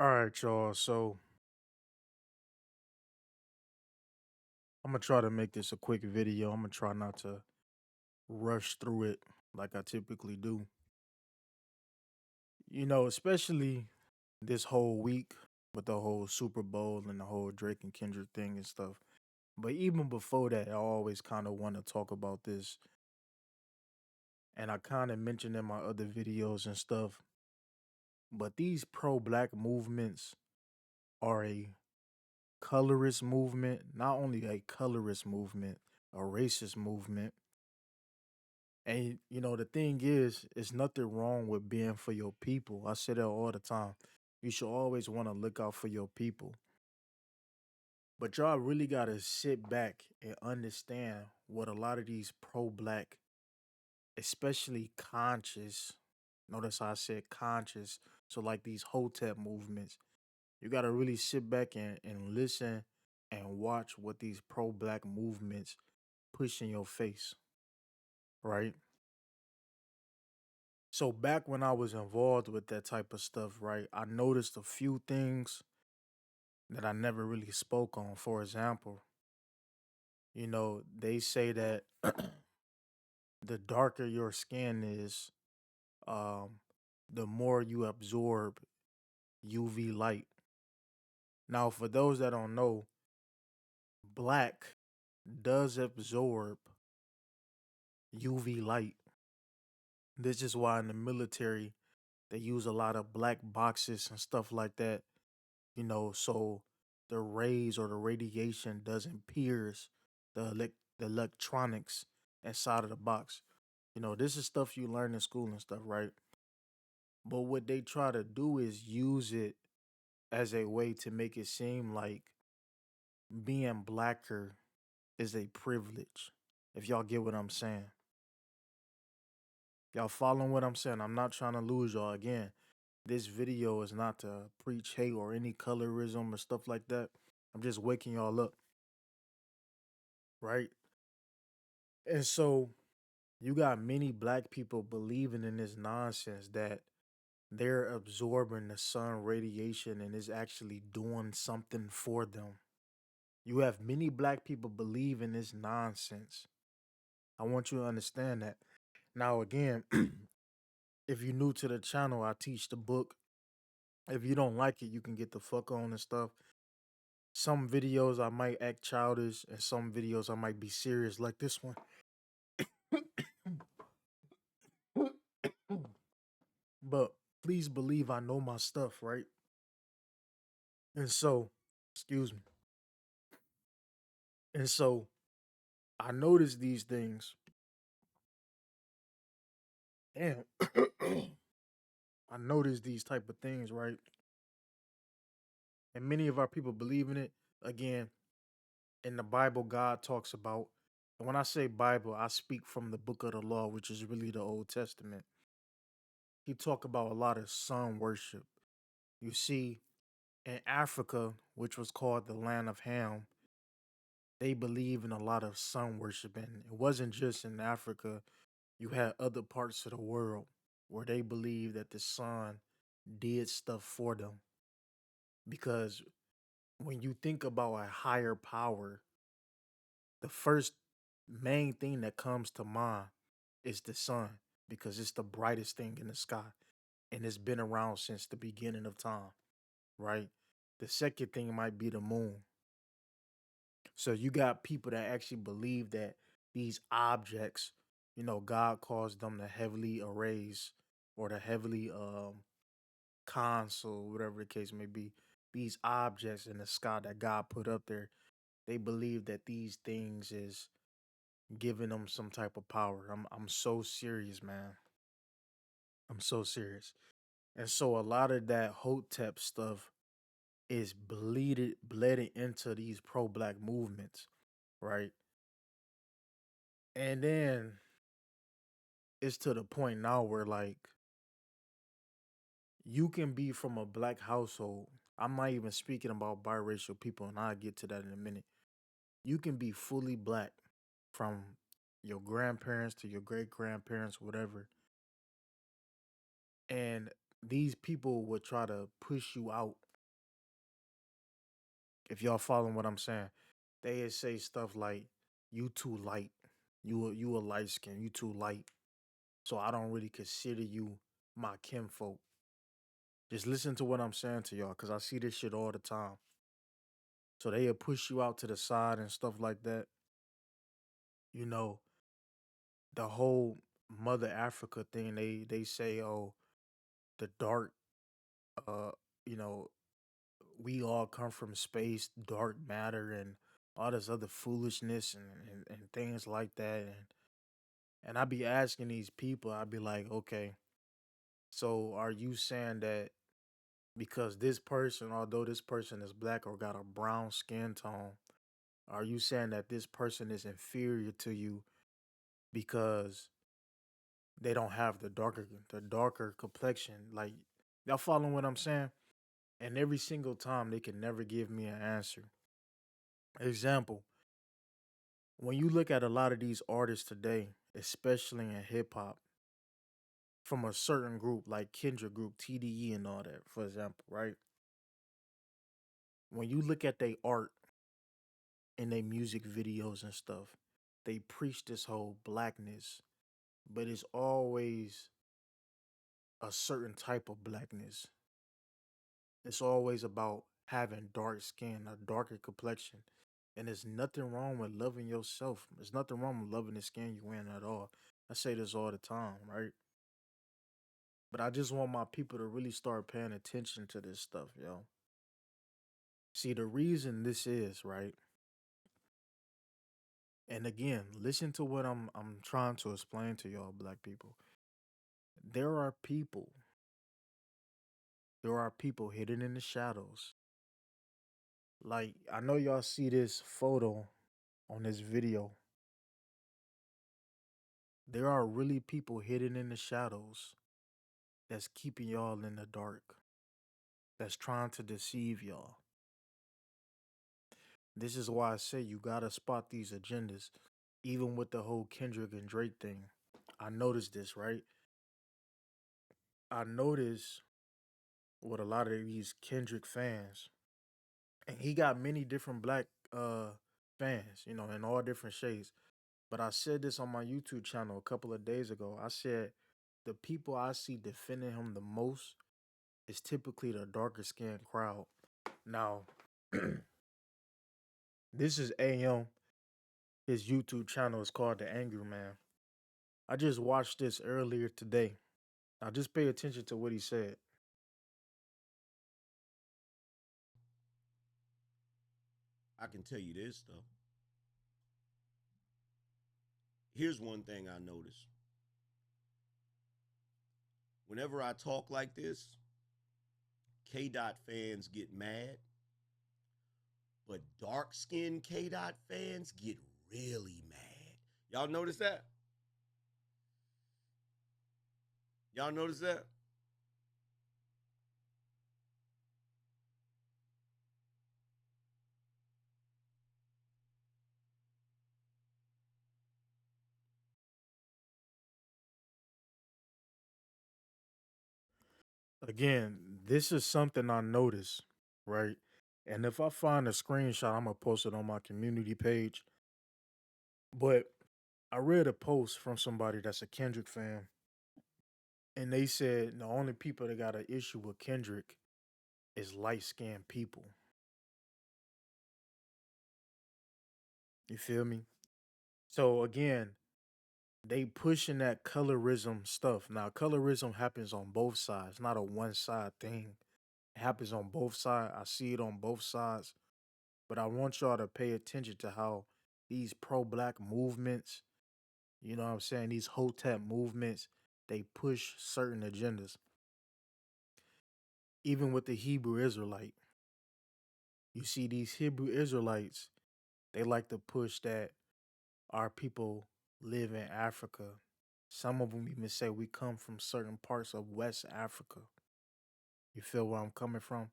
All right, y'all. So I'm gonna try to make this a quick video. I'm gonna try not to rush through it like I typically do. Especially this whole week with the whole Super Bowl and the whole Drake and Kendrick thing and stuff. But even before that, I always kind of want to talk about this. And I kind of mentioned in my other videos and stuff. But these pro black movements are a colorist movement, not only a colorist movement, a racist movement. And the thing is, it's nothing wrong with being for your people. I say that all the time. You should always want to look out for your people. But y'all really gotta sit back and understand what a lot of these pro-black, especially conscious, notice how I said conscious. So like these hotep movements, you gotta really sit back and listen and watch what these pro-black movements push in your face, right? So back when I was involved with that type of stuff, right, I noticed a few things that I never really spoke on. For example, they say that the darker your skin is, um, the more you absorb UV light. Now, for those that don't know, black does absorb UV light. This is why in the military they use a lot of black boxes and stuff like that, so the rays or the radiation doesn't pierce the electronics inside of the box. This is stuff you learn in school and stuff, right? But what they try to do is use it as a way to make it seem like being blacker is a privilege. If y'all get what I'm saying. Y'all following what I'm saying? I'm not trying to lose y'all again. This video is not to preach hate or any colorism or stuff like that. I'm just waking y'all up, right? And so you got many black people believing in this nonsense that they're absorbing the sun radiation and is actually doing something for them. You have many black people believe in this nonsense. I want you to understand that. Now, again, if you're new to the channel, I teach the book. If you don't like it, you can get the fuck on and stuff. Some videos I might act childish, and some videos I might be serious, like this one. But please believe I know my stuff, right? And so, excuse me. And so I noticed these things. Damn. I noticed these type of things, right? And many of our people believe in it. Again, in the Bible, God talks about, and when I say Bible, I speak from the book of the law, which is really the Old Testament. He talk about a lot of sun worship. You see, in Africa, which was called the land of Ham, they believe in a lot of sun worship. And it wasn't just in Africa, you had other parts of the world where they believe that the sun did stuff for them. Because when you think about a higher power, the first main thing that comes to mind is the sun because it's the brightest thing in the sky and it's been around since the beginning of time, right? The second thing might be the moon. So you got people that actually believe that these objects, God calls them the heavenly arrays or the heavenly console, whatever the case may be. These objects in the sky that God put up there, they believe that these things is giving them some type of power. I'm so serious, man. I'm so serious. And so a lot of that hotep stuff is bled into these pro black movements, right? And then it's to the point now where like you can be from a black household. I'm not even speaking about biracial people, and I'll get to that in a minute. You can be fully black from your grandparents to your great grandparents, whatever. And these people would try to push you out If y'all following what I'm saying, they say stuff like, "You too light. You a light skin. You too light. So I don't really consider you my kinfolk." Just listen to what I'm saying to y'all, cause I see this shit all the time. So they'll push you out to the side and stuff like that. You know, the whole Mother Africa thing. They say, oh, the dark. Uh, you know, we all come from space, dark matter, and all this other foolishness and things like that. And I be asking these people, I be like, okay, so are you saying that because this person, although this person is black or got a brown skin tone, are you saying that this person is inferior to you because they don't have the darker complexion? Like, y'all following what I'm saying? And every single time they can never give me an answer. Example, when you look at a lot of these artists today, especially in hip hop, from a certain group like Kendrick group, TDE and all that, for example, right? When you look at their art and their music videos and stuff, they preach this whole blackness, but it's always a certain type of blackness. It's always about having dark skin, a darker complexion. And there's nothing wrong with loving yourself. There's nothing wrong with loving the skin you in at all. I say this all the time, right? But I just want my people to really start paying attention to this stuff, yo. See, the reason this is, right? And again, listen to what I'm trying to explain to y'all black people. There are people, there are people hidden in the shadows. Like, I know y'all see this photo on this video. There are really people hidden in the shadows that's keeping y'all in the dark, that's trying to deceive y'all. This is why I say you gotta spot these agendas, even with the whole Kendrick and Drake thing. I noticed this, right? I noticed with a lot of these Kendrick fans, and he got many different black fans, in all different shades. But I said this on my YouTube channel a couple of days ago. I said the people I see defending him the most is typically the darker skinned crowd. Now, this is AM. His YouTube channel is called The Angry Man. I just watched this earlier today. Now, just pay attention to what he said. I can tell you this though. Here's one thing I notice. Whenever I talk like this, K Dot fans get mad, but dark skinned K Dot fans get really mad. Y'all notice that? Y'all notice that? Again, this is something I noticed, right? And if I find a screenshot, I'm gonna post it on my community page. But I read a post from somebody that's a Kendrick fan, and they said the only people that got an issue with Kendrick is light skinned people. You feel me? So again, they pushing that colorism stuff. Now, colorism happens on both sides, not a one side thing. It happens on both sides. I see it on both sides. But I want y'all to pay attention to how these pro black movements, you know what I'm saying, these hotep movements, they push certain agendas. Even with the Hebrew Israelite, you see these Hebrew Israelites, they like to push that our people live in Africa. Some of them even say we come from certain parts of West Africa. You feel where I'm coming from?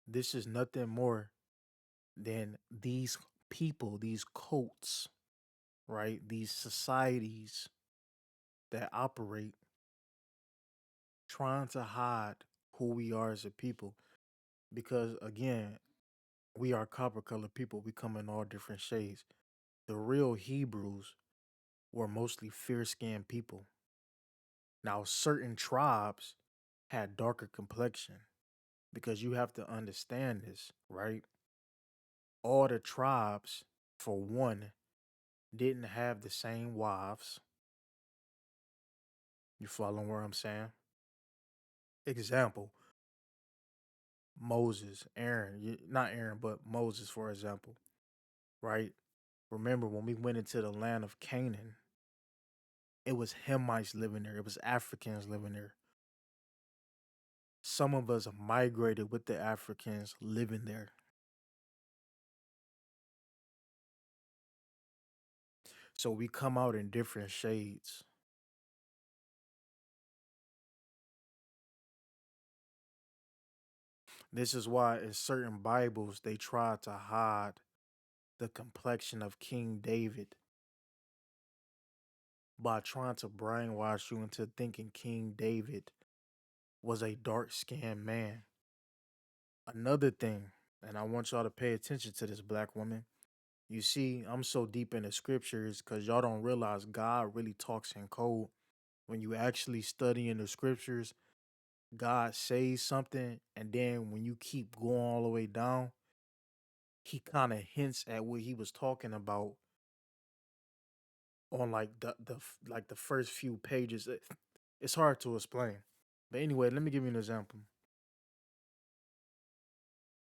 This is nothing more than these people, these cults, right? These societies that operate trying to hide who we are as a people. Because again, We are copper colored people. We come in all different shades. The real Hebrews were mostly fair skinned people. Now, certain tribes had darker complexion because you have to understand this, right? All the tribes, for one, didn't have the same wives. You following where I'm saying? Example, Moses, Aaron, not Aaron, but Moses, for example, right? Remember when we went into the land of Canaan, it was Hamites living there, it was Africans living there. Some of us migrated with the Africans living there. So we come out in different shades. This is why in certain Bibles they try to hide the complexion of King David by trying to brainwash you into thinking King David was a dark skinned man. Another thing, and I want y'all to pay attention to this, black woman. You see, I'm so deep in the scriptures because y'all don't realize God really talks in code. When you actually study in the scriptures, God says something, and then when you keep going all the way down, he kind of hints at what he was talking about on like the first few pages. It's hard to explain. But anyway, let me give you an example.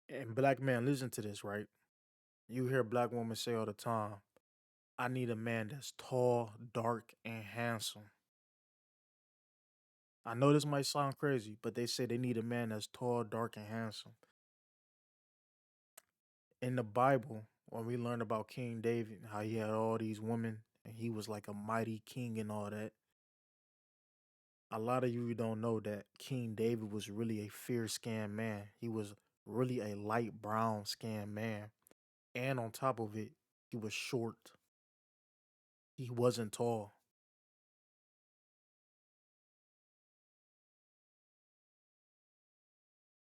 And black man, listen to this, right? You hear black women say all the time, I need a man that's tall, dark, and handsome. I know this might sound crazy, but they say they need a man that's tall, dark, and handsome. In the Bible, when we learn about King David, how he had all these women and he was like a mighty king and all that, a lot of you don't know that King David was really a fair skinned man. He was really a light brown skinned man. And on top of it, he was short. He wasn't tall.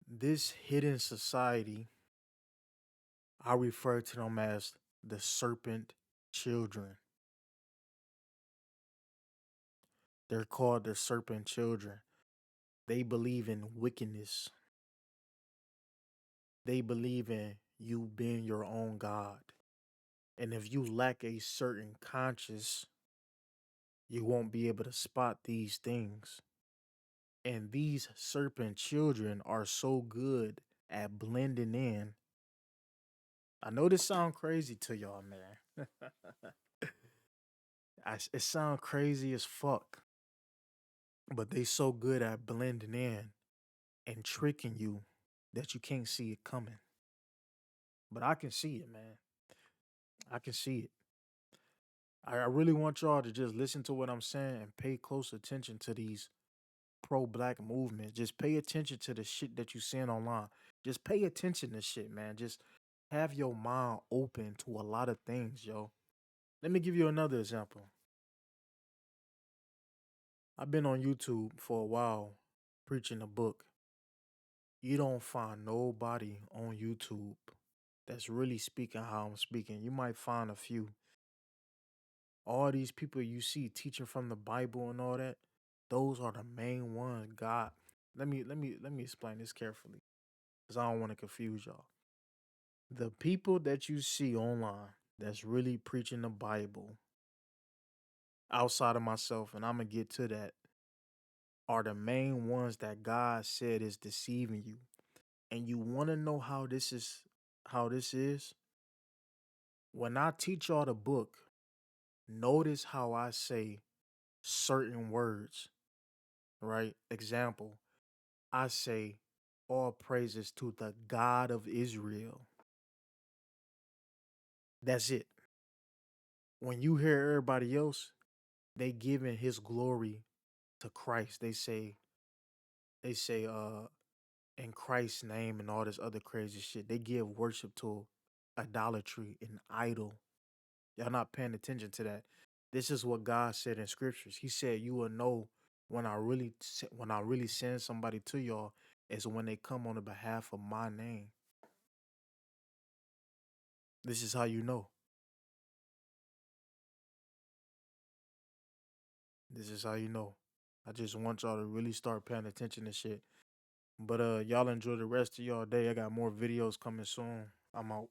This hidden society, I refer to them as the serpent children. They're called the serpent children. They believe in wickedness. They believe in you being your own God. And if you lack a certain conscience, you won't be able to spot these things. And these serpent children are so good at blending in. I know this sound crazy to y'all, man. It sound crazy as fuck, but they so good at blending in and tricking you that you can't see it coming. But I can see it, man. I can see it. I really want y'all to just listen to what I'm saying and pay close attention to these pro-black movements. Just pay attention to the shit that you seeing online. Just pay attention to shit, man. Just have your mind open to a lot of things, yo. Let me give you another example. I've been on YouTube for a while preaching a book. You don't find nobody on YouTube that's really speaking how I'm speaking. You might find a few. All these people you see teaching from the Bible and all that, those are the main ones God. Let me explain this carefully because I don't want to confuse y'all. The people that you see online that's really preaching the Bible outside of myself, and I'm gonna get to that, are the main ones that God said is deceiving you. And you want to know how this is? When I teach y'all the book, notice how I say certain words, right? Example, I say all praises to the God of Israel. That's it. When you hear everybody else, they giving his glory to Christ. They say in Christ's name and all this other crazy shit. They give worship to idolatry and idol. Y'all not paying attention to that. This is what God said in scriptures. He said, "You will know when I really send somebody to y'all is when they come on the behalf of my name." This is how you know. This is how you know. I just want y'all to really start paying attention to shit. But y'all enjoy the rest of y'all day. I got more videos coming soon. I'm out.